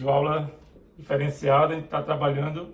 de aula diferenciada. A gente está trabalhando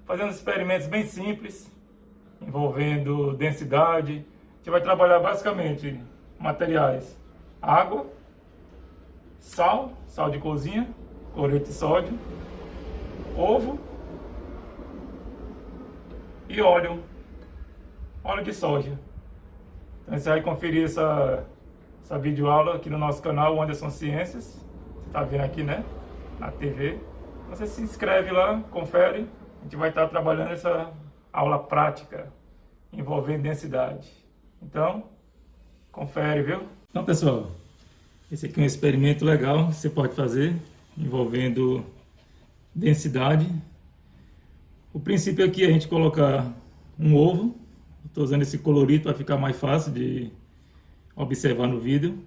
fazendo experimentos bem simples, envolvendo densidade. A gente vai trabalhar basicamente materiais: água, sal de cozinha, cloreto de sódio, ovo e óleo de soja. Então você vai conferir essa videoaula aqui no nosso canal, Anderson Ciências. Você está vendo aqui, né, na TV. Você se inscreve lá, confere. A gente vai estar trabalhando essa aula prática envolvendo densidade. Então, confere, viu? Então, pessoal, esse aqui é um experimento legal que você pode fazer envolvendo densidade. O princípio aqui é a gente colocar um ovo. Estou usando esse colorido para ficar mais fácil de observar no vídeo.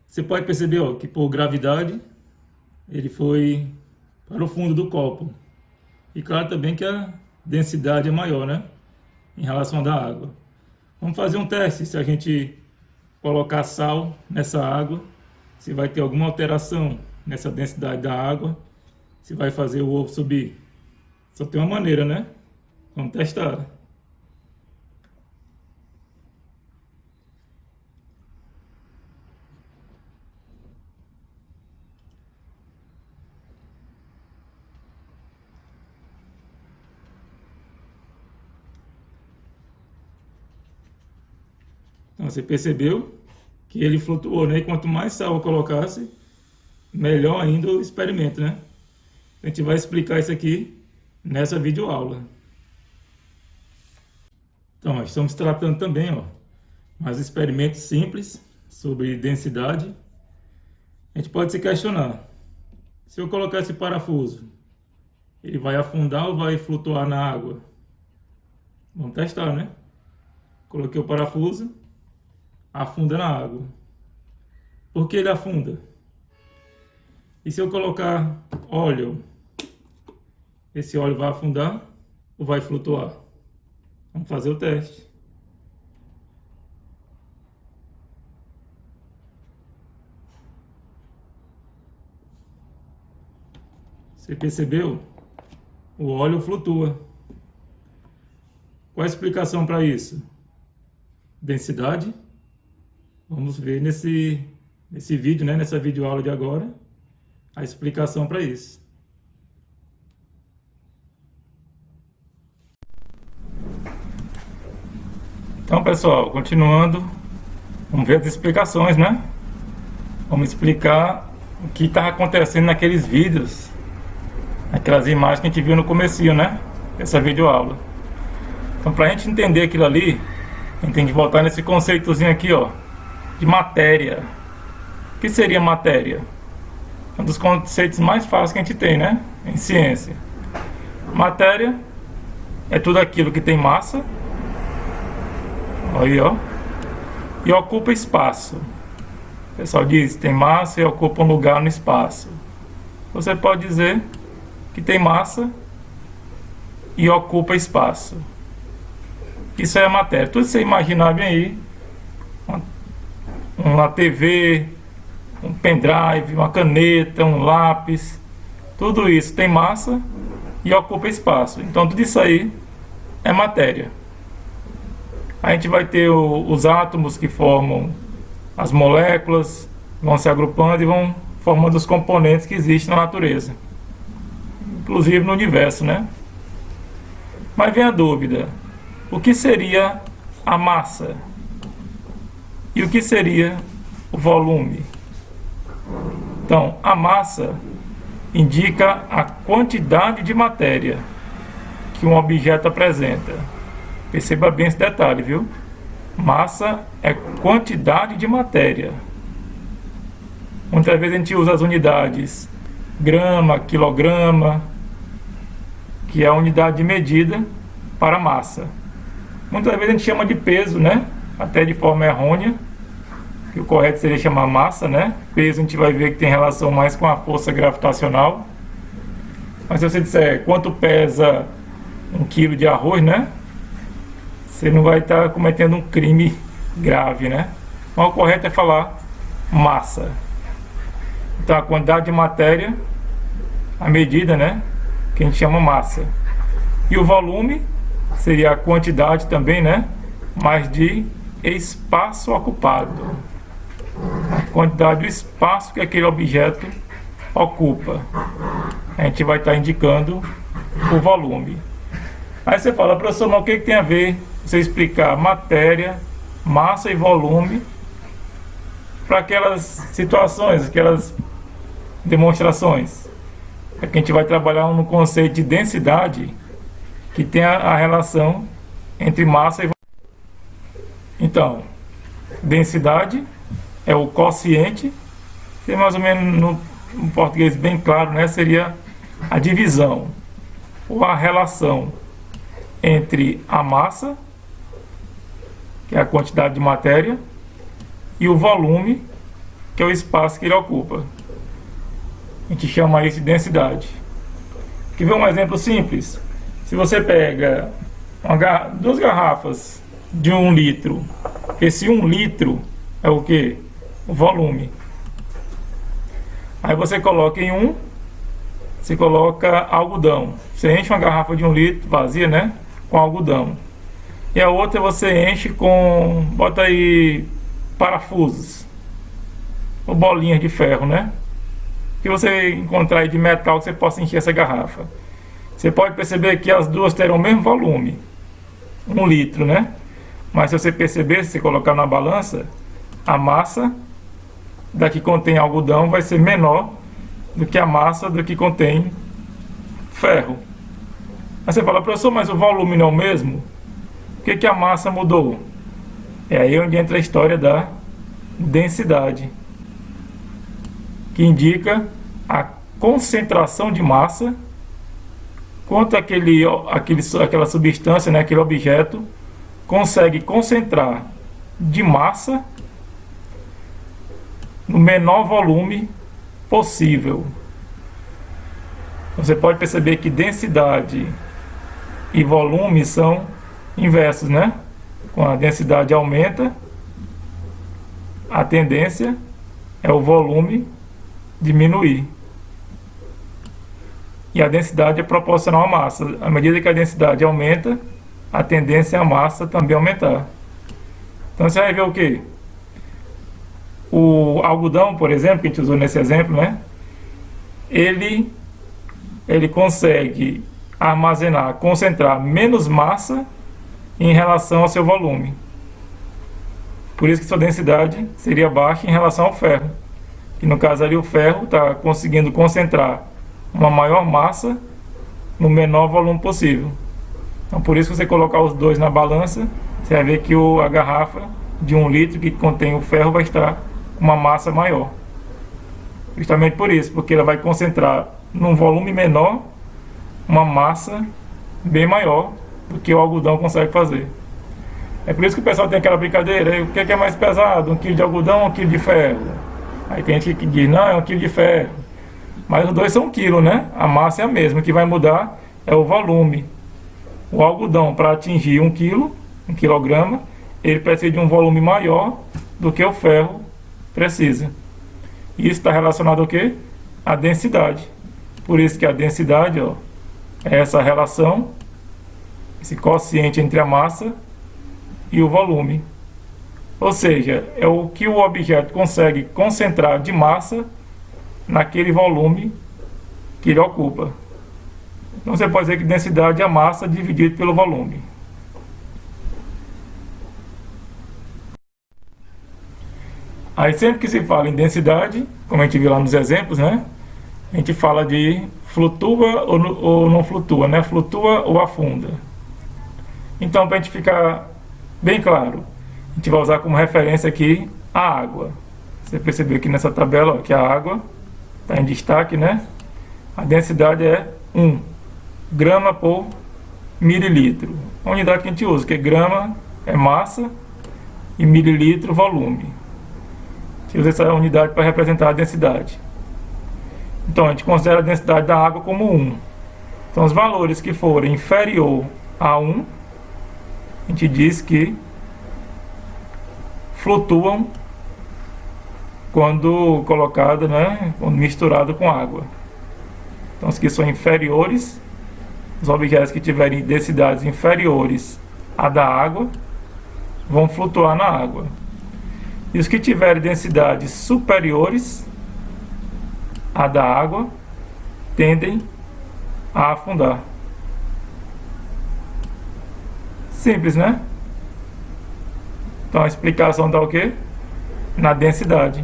Você pode perceber, ó, que por gravidade ele foi para o fundo do copo. E claro também que a densidade é maior, né, em relação à da água. Vamos fazer um teste. Se a gente colocar sal nessa água, se vai ter alguma alteração nessa densidade da água, se vai fazer o ovo subir. Só tem uma maneira, né? Vamos testar. Então você percebeu que ele flutuou, né? E quanto mais sal eu colocasse, melhor ainda o experimento, né? A gente vai explicar isso aqui nessa videoaula. Então, nós estamos tratando também, ó, mais experimentos simples sobre densidade. A gente pode se questionar: se eu colocar esse parafuso, ele vai afundar ou vai flutuar na água? Vamos testar, né? Coloquei o parafuso, afunda na água. Por que ele afunda? E se eu colocar óleo, esse óleo vai afundar ou vai flutuar? Vamos fazer o teste. Você percebeu? O óleo flutua. Qual a explicação para isso? Densidade. Vamos ver nesse vídeo, né, nessa videoaula de agora, a explicação para isso. Então, pessoal, continuando, vamos ver as explicações, né? Vamos explicar o que está acontecendo naqueles vídeos, aquelas imagens que a gente viu no comecinho, né? Essa videoaula. Então, para a gente entender aquilo ali, a gente tem que voltar nesse conceitozinho aqui, ó, de matéria. O que seria matéria? Um dos conceitos mais fáceis que a gente tem, né, em ciência. Matéria é tudo aquilo que tem massa, aí, ó, e ocupa espaço. O pessoal diz que tem massa e ocupa um lugar no espaço. Você pode dizer que tem massa e ocupa espaço. Isso é a matéria. Tudo que você imaginar bem aí, uma TV, um pendrive, uma caneta, um lápis, tudo isso tem massa e ocupa espaço. Então tudo isso aí é matéria. A gente vai ter os átomos que formam as moléculas, vão se agrupando e vão formando os componentes que existem na natureza, inclusive no universo, né? Mas vem a dúvida: o que seria a massa? E o que seria o volume? Então, a massa indica a quantidade de matéria que um objeto apresenta. Perceba bem esse detalhe, viu? Massa é quantidade de matéria. Muitas vezes a gente usa as unidades grama, quilograma, que é a unidade de medida para massa. Muitas vezes a gente chama de peso, né? Até de forma errônea, que o correto seria chamar massa, né? Peso a gente vai ver que tem relação mais com a força gravitacional. Mas se você disser quanto pesa 1 quilo de arroz, né? Você não vai estar cometendo um crime grave, né? Mas o correto é falar massa. Então a quantidade de matéria, a medida, né, que a gente chama massa. E o volume seria a quantidade também, né, mas de espaço ocupado. A quantidade do espaço que aquele objeto ocupa. A gente vai estar indicando o volume. Aí você fala, professor, mas o que tem a ver você explicar matéria, massa e volume para aquelas situações, aquelas demonstrações? Aqui a gente vai trabalhar no conceito de densidade, que tem a relação entre massa e volume. Então, densidade é o quociente, que mais ou menos no português bem claro, né, seria a divisão ou a relação entre a massa, que é a quantidade de matéria, e o volume, que é o espaço que ele ocupa. A gente chama isso de densidade. Aqui vem um exemplo simples. Se você pega duas garrafas de 1 litro, esse 1 litro é o que? O volume. Aí você coloca em um, você coloca algodão. Você enche uma garrafa de 1 litro vazia, né, com algodão. E a outra você enche com, bota aí parafusos ou bolinhas de ferro, né, que você encontrar aí de metal que você possa encher essa garrafa. Você pode perceber que as duas terão o mesmo volume, 1 litro, né? Mas se você perceber, se você colocar na balança, a massa da que contém algodão vai ser menor do que a massa do que contém ferro. Aí você fala, professor, mas o volume não é o mesmo? Por que a massa mudou? É aí onde entra a história da densidade, que indica a concentração de massa, quanto aquela substância, né, aquele objeto, consegue concentrar de massa no menor volume possível. Você pode perceber que densidade e volume são inversos, né? Quando a densidade aumenta, a tendência é o volume diminuir. E a densidade é proporcional à massa. À medida que a densidade aumenta, a tendência é a massa também aumentar. Então você vai ver o que? O algodão, por exemplo, que a gente usou nesse exemplo, né? Ele consegue armazenar, concentrar menos massa em relação ao seu volume. Por isso que sua densidade seria baixa em relação ao ferro. Que no caso ali o ferro está conseguindo concentrar uma maior massa no menor volume possível. Então por isso que você colocar os dois na balança, você vai ver que a garrafa de 1 litro que contém o ferro vai estar com uma massa maior. Justamente por isso, porque ela vai concentrar num volume menor uma massa bem maior do que o algodão consegue fazer. É por isso que o pessoal tem aquela brincadeira, o que é mais pesado, 1 kg de algodão ou 1 kg de ferro? Aí tem gente que diz, não, é 1 kg de ferro. Mas os dois são 1 kg, né? A massa é a mesma, o que vai mudar é o volume. O algodão, para atingir 1 kg, 1 quilograma, ele precisa de um volume maior do que o ferro precisa. E isso está relacionado ao quê? A densidade. Por isso que a densidade, ó, é essa relação, esse quociente entre a massa e o volume. Ou seja, é o que o objeto consegue concentrar de massa naquele volume que ele ocupa. Então você pode dizer que densidade é a massa dividida pelo volume. Aí sempre que se fala em densidade, como a gente viu lá nos exemplos, né? A gente fala de flutua ou não flutua, né? Flutua ou afunda. Então, para a gente ficar bem claro, a gente vai usar como referência aqui a água. Você percebeu aqui nessa tabela, ó, que a água está em destaque, né? A densidade é 1 grama por mililitro. A unidade que a gente usa, que grama é massa e mililitro volume. A gente usa essa unidade para representar a densidade. Então a gente considera a densidade da água como 1. Então os valores que forem inferior a 1, a gente diz que flutuam quando colocado, né, quando misturado com água. Então, os que são inferiores, os objetos que tiverem densidades inferiores à da água, vão flutuar na água. E os que tiverem densidades superiores à da água, tendem a afundar. Simples, né? Então a explicação está o quê? Na densidade.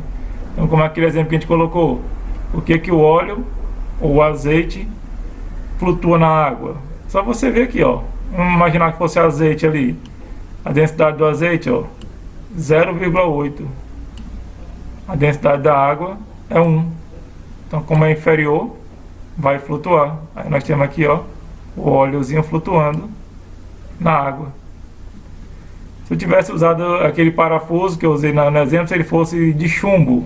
Então, como aquele exemplo que a gente colocou, o que o óleo ou o azeite flutua na água? Só você ver aqui, ó. Vamos imaginar que fosse azeite ali. A densidade do azeite, ó, 0,8. A densidade da água é 1. Então, como é inferior, vai flutuar. Aí nós temos aqui, ó, o óleozinho flutuando na água. Se eu tivesse usado aquele parafuso que eu usei no exemplo, se ele fosse de chumbo,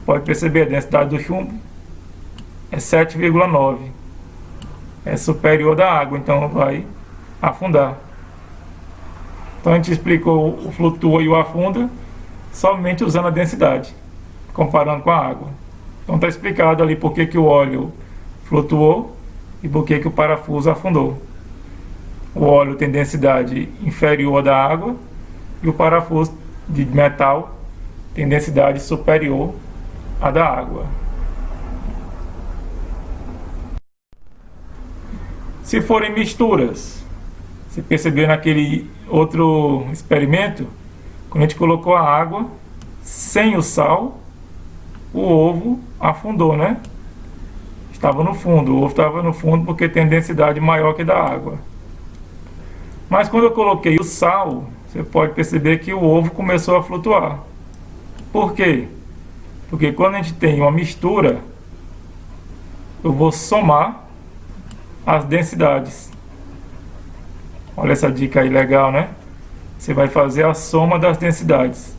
pode perceber a densidade do chumbo é 7,9. É superior da água, então vai afundar. Então a gente explicou o flutua e o afunda somente usando a densidade, comparando com a água. Então está explicado ali por que o óleo flutuou e por que o parafuso afundou. O óleo tem densidade inferior à da água e o parafuso de metal tem densidade superior à da água. Se forem misturas, você percebeu naquele outro experimento, quando a gente colocou a água sem o sal, o ovo afundou, né? Estava no fundo, o ovo estava no fundo porque tem densidade maior que da água. Mas quando eu coloquei o sal, você pode perceber que o ovo começou a flutuar. Por quê? Porque quando a gente tem uma mistura, eu vou somar as densidades. Olha essa dica aí legal, né? Você vai fazer a soma das densidades.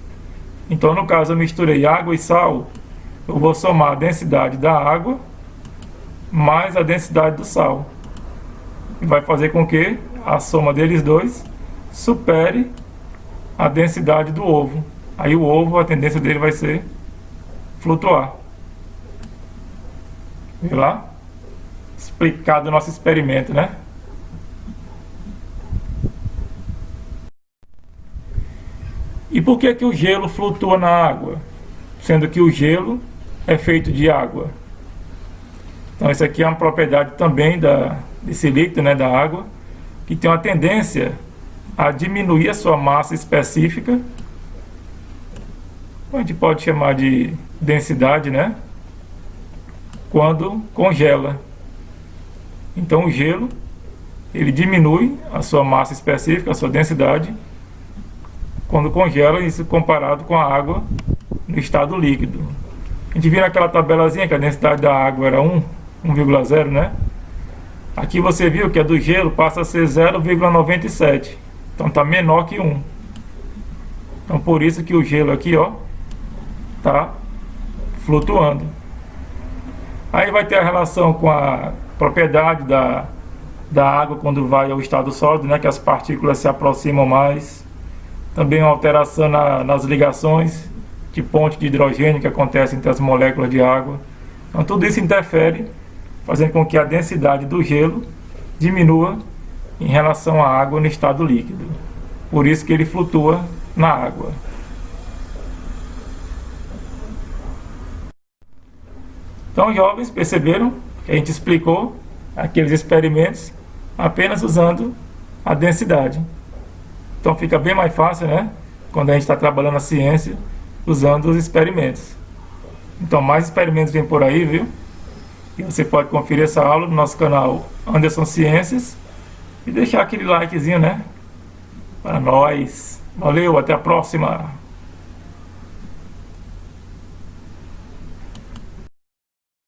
Então, no caso, eu misturei água e sal, eu vou somar a densidade da água mais a densidade do sal. E vai fazer com que a soma deles dois supere a densidade do ovo. Aí o ovo, a tendência dele vai ser flutuar. Viu lá? Explicado o nosso experimento, né? E por que o gelo flutua na água? Sendo que o gelo é feito de água. Então isso aqui é uma propriedade também desse líquido, né, da água, que tem uma tendência a diminuir a sua massa específica. A gente pode chamar de densidade, né? Quando congela. Então o gelo, ele diminui a sua massa específica, a sua densidade, quando congela, isso comparado com a água no estado líquido. A gente viu naquela tabelazinha que a densidade da água era 1,0, né? Aqui você viu que a do gelo passa a ser 0,97. Então está menor que 1. Então por isso que o gelo aqui, ó, está flutuando. Aí vai ter a relação com a propriedade da água quando vai ao estado sólido, né? Que as partículas se aproximam mais. Também uma alteração nas ligações de ponte de hidrogênio que acontece entre as moléculas de água. Então tudo isso interfere, fazendo com que a densidade do gelo diminua em relação à água no estado líquido. Por isso que ele flutua na água. Então, jovens, perceberam que a gente explicou aqueles experimentos apenas usando a densidade. Então fica bem mais fácil, né? Quando a gente está trabalhando a ciência, usando os experimentos. Então mais experimentos vêm por aí, viu? E você pode conferir essa aula no nosso canal Anderson Ciências e deixar aquele likezinho, né? Para nós. Valeu, até a próxima!